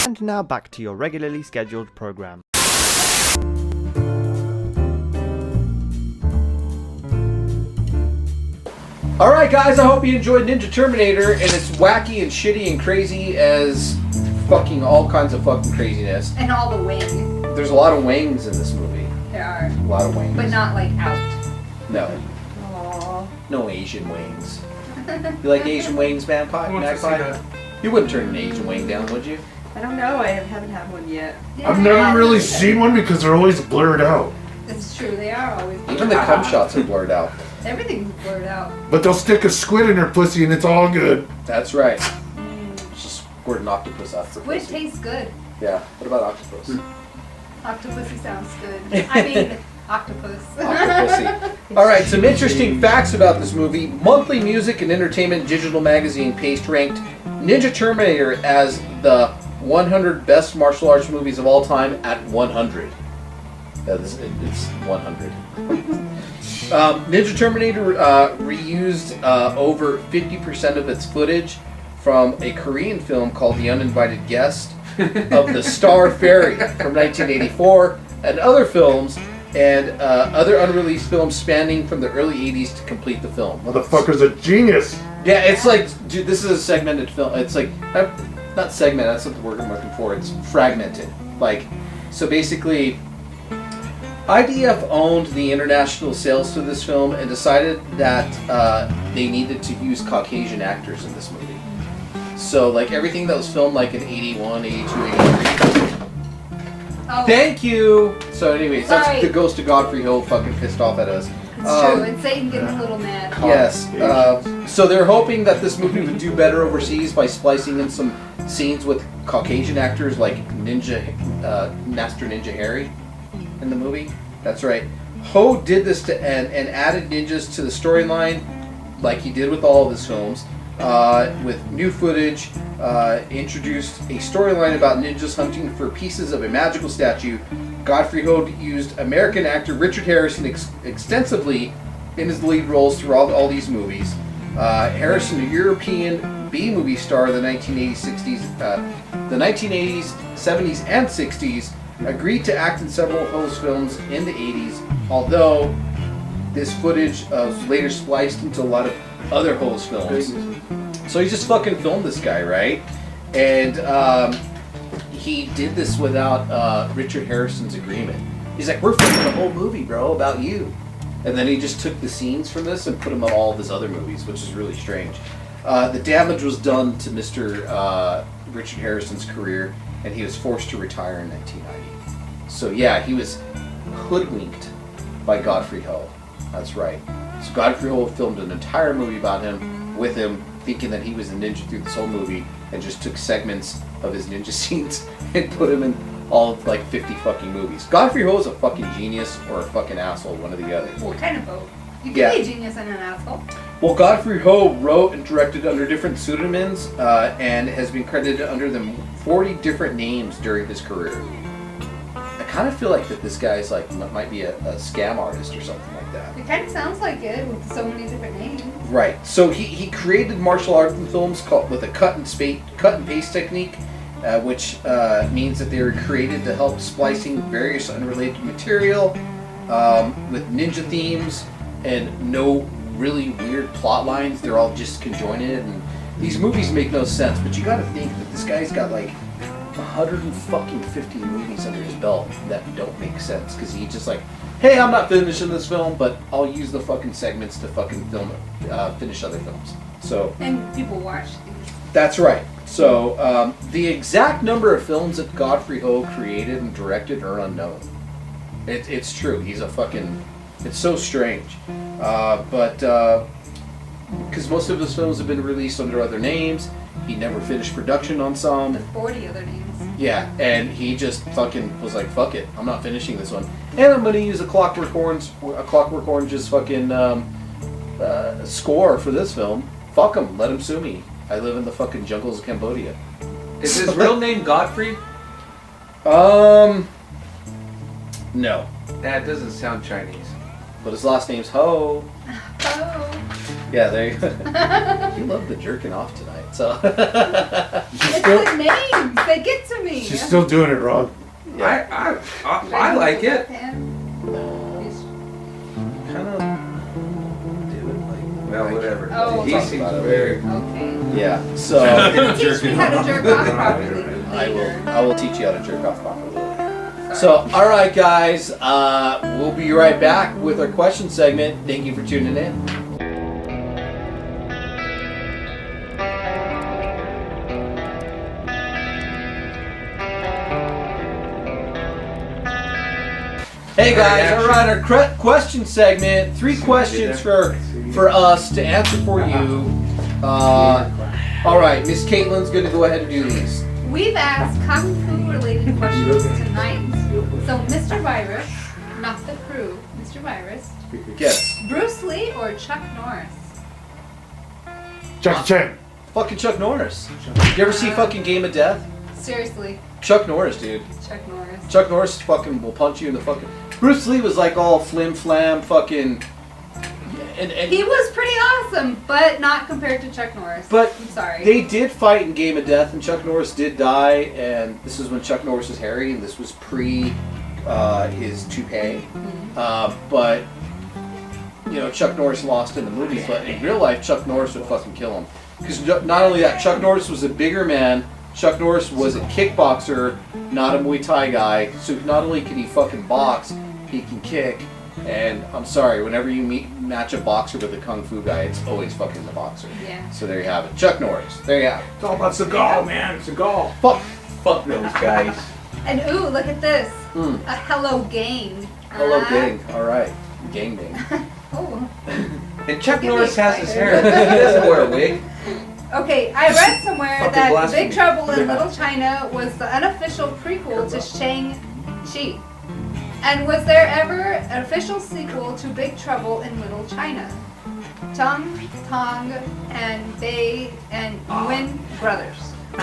And now back to your regularly scheduled program. Alright guys, I hope you enjoyed Ninja Terminator, and it's wacky and shitty and crazy as fucking all kinds of fucking craziness. And all the wings. There's a lot of wings in this movie. There are. A lot of wings. But not like out. No. Aww. No Asian wings. You like Asian wings, Magpie? You wouldn't turn an Asian wing down, would you? I don't know. I haven't had one yet. Yeah, I've never really seen one because they're always blurred out. It's true. They are always. Even the cum shots are blurred out. Everything's blurred out. But they'll stick a squid in her pussy and it's all good. That's right. Just squirt an octopus out for Squid pussy. tastes good. Yeah. What about octopus? Octopusy sounds good. I mean, octopus. Octopussy. Alright, some interesting facts about this movie. Monthly Music and Entertainment Digital Magazine Paste ranked Ninja Terminator as the 100 best martial arts movies of all time at 100. It's 100. Ninja Terminator reused over 50% of its footage from a Korean film called The Uninvited Guest of the Star Ferry from 1984, and other films and other unreleased films spanning from the early 80s to complete the film. Motherfucker's a genius. Yeah, it's like, dude, this is a segmented film. It's like, not segmented, that's not the word I'm looking for. It's fragmented. Like, so basically, IDF owned the international sales to this film and decided that they needed to use Caucasian actors in this movie. So, like, everything that was filmed, like, in 81, 82, 83. Oh, Thank you! So, anyways, that's Sorry. the ghost of Godfrey Hill fucking pissed off at us. it's true. And Satan getting a little mad. Yes. So they're hoping that this movie would do better overseas by splicing in some scenes with Caucasian actors like Master Ninja Harry in the movie. That's right. Ho did this to and added ninjas to the storyline like he did with all of his films. With new footage, introduced a storyline about ninjas hunting for pieces of a magical statue. Godfrey Ho used American actor Richard Harrison extensively in his lead roles throughout all these movies. Harrison, a European B-movie star of the 1980s, 70s, and 60s, agreed to act in several Ho's films in the 80s, although this footage was later spliced into a lot of other Ho's films. So he just fucking filmed this guy, right? And he did this without Richard Harrison's agreement. He's like, we're filming a whole movie, bro, about you. And then he just took the scenes from this and put them on all of his other movies, which is really strange. The damage was done to Mr. Richard Harrison's career, and he was forced to retire in 1990. So yeah, he was hoodwinked by Godfrey Ho. That's right. So Godfrey Ho filmed an entire movie about him, with him, thinking that he was a ninja through this whole movie, and just took segments of his ninja scenes and put him in all of like 50 fucking movies. Godfrey Ho is a fucking genius or a fucking asshole, one or the other. Well, kind of both. You can Yeah. be a genius and an asshole. Well, Godfrey Ho wrote and directed under different pseudonyms and has been credited under them 40 different names during his career. I kind of feel like that this guy's like might be a scam artist or something like that. It kind of sounds like it with so many different names. Right. So he created martial arts films called with a cut and paste technique, which means that they were created to help splicing various unrelated material with ninja themes and no really weird plot lines. They're all just conjoined, and these movies make no sense. But you got to think that this guy's got like 150 movies under his belt that don't make sense because he just like, hey, I'm not finishing this film, but I'll use the fucking segments to fucking film finish other films. So And people watch these. that's right. So the exact number of films that Godfrey Ho created and directed are unknown. It's true. He's a fucking. It's so strange, but because most of his films have been released under other names, he never finished production on some. With 40 other names. Yeah, and he just fucking was like, fuck it, I'm not finishing this one. And I'm going to use a Clockwork Orange's fucking score for this film. Fuck him, let him sue me. I live in the fucking jungles of Cambodia. Is his real name Godfrey? No. That doesn't sound Chinese. But his last name's Ho. Oh. Yeah, there you go. You love the jerking off tonight, so. It's the names. They get to me. still doing it wrong. I like it. Kind of do it like. Well, whatever. Oh. He seems very. Okay. Yeah. So Teach me how to jerk off properly later. I will teach you how to jerk off properly. So, all right, guys, we'll be right back with our question segment. Thank you for tuning in. Hey guys, all right, our question segment. 3 questions for us to answer for you. All right, Miss Caitlin's going to go ahead and do these. We've asked Kung Fu related questions tonight. So, Mr. Virus, not the crew, Mr. Virus, Yes. Bruce Lee or Chuck Norris? Jackie Chan. Fucking Chuck Norris. You ever see fucking Game of Death? Seriously, Chuck Norris, dude. Chuck Norris. Chuck Norris fucking will punch you in the fucking. Bruce Lee was like all flim flam fucking. And He was pretty awesome, but not compared to Chuck Norris. But I'm sorry. they did fight in Game of Death, and Chuck Norris did die. And this is when Chuck Norris was hairy, and this was pre his toupee. But you know, Chuck Norris lost in the movies, but in real life, Chuck Norris would fucking kill him. Because not only that, Chuck Norris was a bigger man. Chuck Norris was a kickboxer, not a Muay Thai guy. So not only can he fucking box, he can kick. And I'm sorry, whenever you match a boxer with a kung fu guy, it's always fucking the boxer. Yeah. So there you have it. Chuck Norris. There you have it. It's all about Seagal, man. Seagal. Fuck those guys. And ooh, look at this. Mm. A Hello Gang. Hello, gang. All right. Gang bang. Oh. And Chuck Give me Norris a has his spider. hair. He doesn't wear a wig. Okay, I read somewhere Fucking that blasphemy. Big Trouble in Little China was the unofficial prequel to Shang-Chi. And was there ever an official sequel to Big Trouble in Little China? Tung, Tong, and Bei and Nguyen brothers.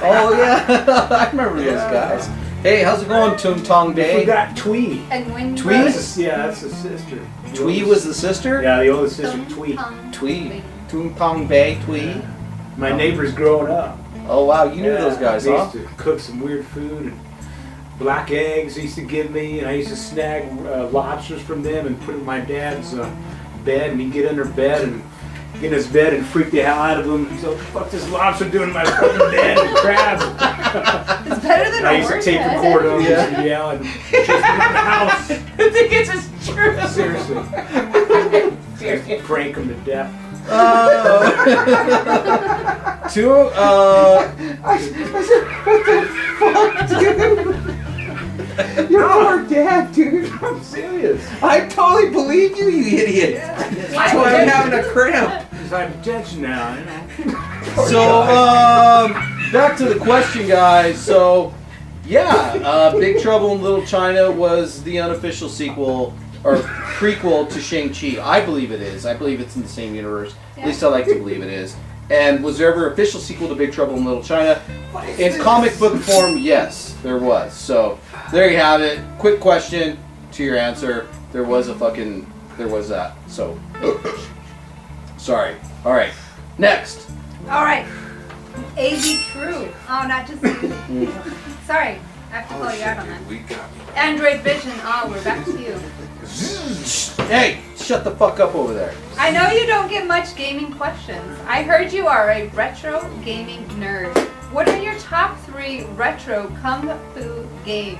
Oh, yeah. I remember those guys. Hey, how's it going, Tung Tong We Day? got Twee. And Nguyen Twee? brothers. Yeah, that's his sister. Twee was the sister? Yeah, the oldest sister, Tung, Twee. Tong, Twee. Bei. Tung Tong Bay, Twee. My neighbors growing up. Oh, wow. You knew Yeah, those guys, they huh? used to cook some weird food. And black eggs they used to give me, and I used to snag lobsters from them and put it in my dad's bed, and he'd get under bed and get in his bed and freak the hell out of him. So, what the fuck this lobster doing in my fucking bed and crabs? It's better than And I a used to horse tape head. record them Yeah. and yell and chase them around the house. I think it's just true. Seriously. Just prank them to death. You're poor dad, dude. I'm serious. I totally believe you, you idiot. That's why I'm having a cramp. Because I'm dead now, you know. So, back to the question, guys. So, yeah, Big Trouble in Little China was the unofficial sequel or prequel to Shang-Chi. I believe it is. I believe it's in the same universe. At least I like to believe it is. And was there ever an official sequel to Big Trouble in Little China? In comic book form, yes, there was. So, there you have it. Quick question to your answer. There was that. So, sorry. All right. Next. All right. AV Crew. Oh, not just you. Sorry, I have to call you out on that. We got Androidvision. Oh, we're back to you. Hey, shut the fuck up over there. I know you don't get much gaming questions. I heard you are a retro gaming nerd. What are your top 3 retro kung fu games?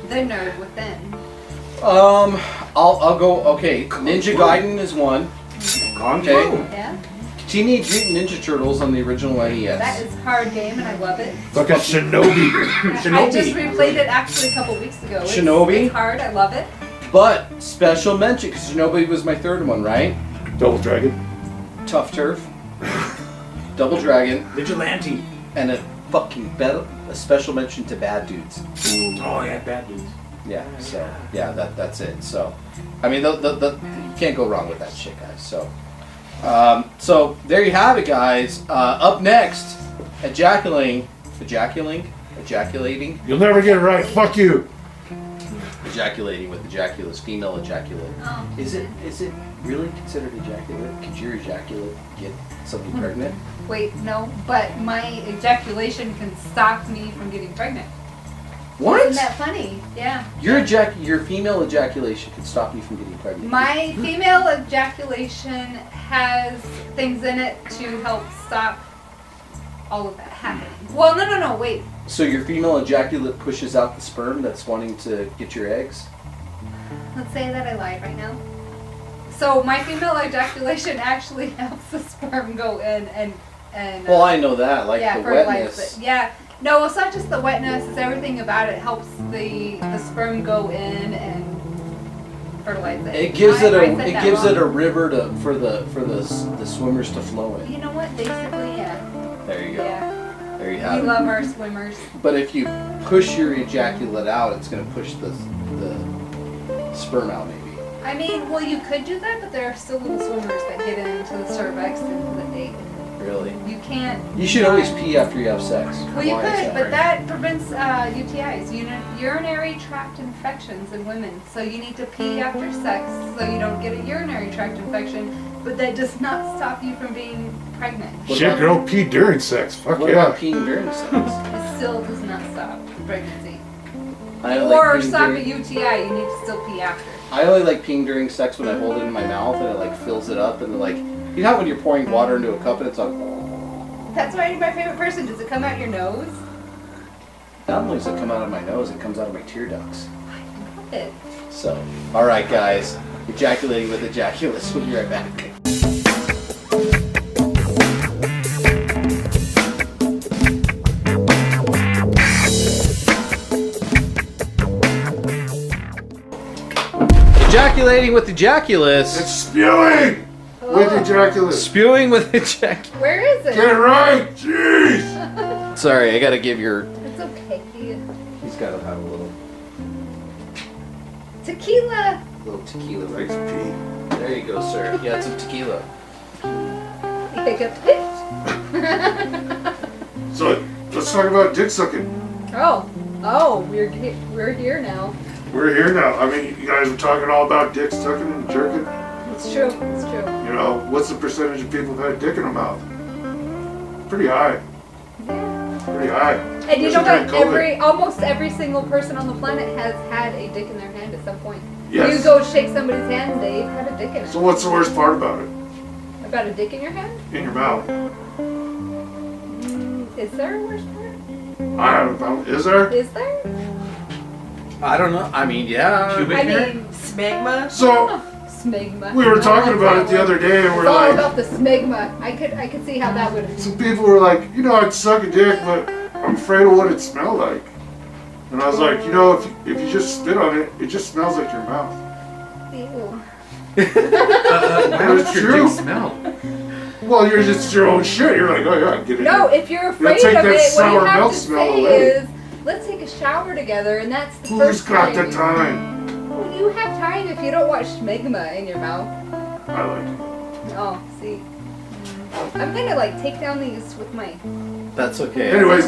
The nerd within. I'll go. Okay, Ninja Gaiden is one. Okay, Yeah, Teenage Mutant Ninja Turtles on the original NES. that is a hard game and I love it. Look at Shinobi. I just replayed it actually a couple weeks ago. Shinobi? It's hard. I love it. But special mention because Shinobi was my third one, right? Double Dragon. Tough Turf, Double Dragon, Vigilante. and a special mention to Bad Dudes. Oh, yeah, bad dudes. Yeah. So yeah, that's it. So, I mean, you can't go wrong with that shit, guys. So. So there you have it, guys. Up next, ejaculating. You'll never get it right. Fuck you. Ejaculating with ejaculate, female ejaculate. Oh. Is it really considered ejaculate? Could your ejaculate get somebody pregnant? Wait, no, but my ejaculation can stop me from getting pregnant. What? Isn't that funny? Yeah. Your female ejaculation can stop you from getting pregnant. My female ejaculation has things in it to help stop all of that happening. Well, no, wait. So your female ejaculate pushes out the sperm that's wanting to get your eggs? Let's say that I lied right now. So my female ejaculation actually helps the sperm go in and Well, I know that, like the fertilize wetness. it. Yeah. No, it's not just the wetness, it's everything about it helps the sperm go in and fertilize it. It gives I said that wrong. it a river for the swimmers to flow in. You know what? Basically, yeah. There you go. Yeah. There you We have it. love our swimmers. But if you push your ejaculate out, it's going to push the sperm out, maybe. I mean, well, you could do that, but there are still little swimmers that get into the cervix and the egg. Really? You can't. You should always pee after you have sex. Well, you Why is could, but right? that prevents UTIs, urinary tract infections in women. So you need to pee after sex so you don't get a urinary tract infection, but that does not stop you from being pregnant. What Shit, about- girl, pee during sex. Fuck What yeah. about peeing during sex? It still does not stop pregnancy. I only Or like peeing stop a during- UTI, you need to still pee after. I only like peeing during sex when I hold it in my mouth and it like fills it up and then, like, you know how when you're pouring water into a cup and it's like, That's why you're my favorite person. Does it come out your nose? not only does it come out of my nose, it comes out of my tear ducts. Love it. So, alright guys, ejaculating with ejaculates. We'll be right back. Ejaculating with ejaculus. It's spewing with ejaculate. Spewing with ejaculus. Where is it? Get it right. Jeez. Sorry, I gotta give your. It's okay. He's gotta have a little Tequila. tequila, Nice right? pee. There you go, sir. Yeah, some tequila. Take a pitch. So let's talk about dick sucking. Oh, we're here now. We're here now. I mean, you guys were talking all about dick sucking and jerking. It's true. It's true. You know, what's the percentage of people who've had dick in their mouth? Pretty high. Pretty high. And you know Especially what? during COVID. Almost every single person on the planet has had a dick in their hand at some point. Yes. You go shake somebody's hand, they've had a dick in it. So what's the worst part about it? About a dick in your hand? In your mouth. Is there a worse part? I don't know. Is there? Is there? I don't know. I mean, yeah. I mean, Smegma? So smegma. we were talking about it the other day, and It's we're all like, about the smegma. I could see how that would. some people were like, you know, I'd suck a dick, but I'm afraid of what it smelled like. And I was like, you know, if you just spit on it, it just smells like your mouth. Ew. But it's true. Well, you're just your own shit. You're like, oh yeah, get it. No, if you're afraid take of that it, what sour you have milk to smell say away. is, let's take a shower together, and that's the Who's first got time. the time? Well, you have time if you don't want smegma in your mouth. I like it. Oh, see. I'm gonna like take down these with my. That's okay. Anyways,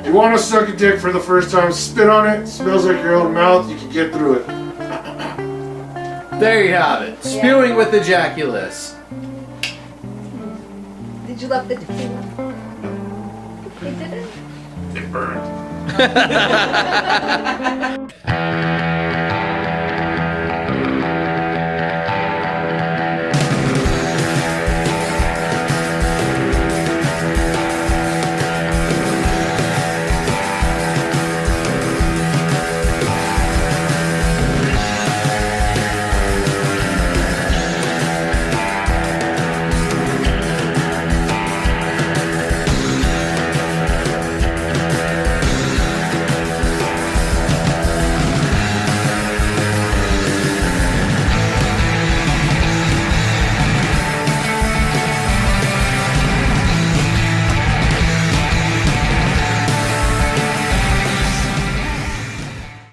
you want to suck a dick for the first time, spit on it, smells like your own mouth, you can get through it. There you have it. Spewing with ejaculus. Did you love the tequila? They did it. It burned.